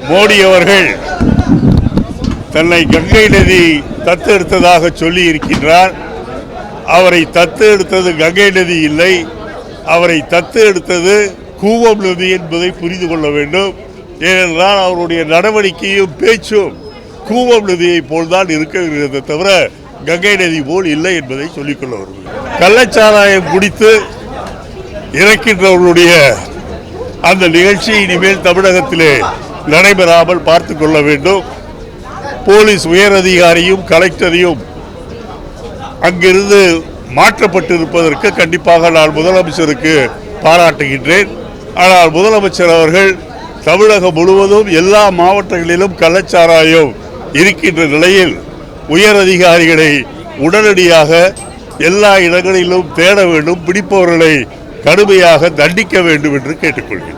மோடி அவர்கள் தன்னை கங்கை நதி தத்தெடுத்ததாக சொல்லி இருக்கின்றார். அவரை தத்தெடுத்தது கங்கை நதி இல்லை, அவரை தத்தெடுத்தது கூவம் நதி என்பதை புரிந்து கொள்ள வேண்டும். ஏனென்றால் அவருடைய நடவடிக்கையும் பேச்சும் கூவம் நதியை போல்தான் இருக்கிறது தவிர கங்கை நதி போல் இல்லை என்பதை சொல்லிக்கொள்ள வருகிறேன். கள்ளச்சாராயம் குடித்து இறக்கின்றவர்களுடைய அந்த நிகழ்ச்சி இனிமேல் தமிழகத்திலே நடைபெறாமல் பார்த்து கொள்ள வேண்டும். போலீஸ் உயர் அதிகாரியும் கலெக்டரையும் அங்கிருந்து மாற்றப்பட்டிருப்பதற்கு கண்டிப்பாக நான் முதலமைச்சருக்கு பாராட்டுகின்றேன். ஆனால் முதலமைச்சர் அவர்கள் தமிழகம் முழுவதும் எல்லா மாவட்டங்களிலும் கள்ளச்சாராயம் இருக்கின்ற நிலையில் உயர் அதிகாரிகளை உடனடியாக எல்லா இடங்களிலும் தேட வேண்டும், பிடிப்பவர்களை கடுமையாக தண்டிக்க வேண்டும் என்று கேட்டுக்கொள்கிறேன்.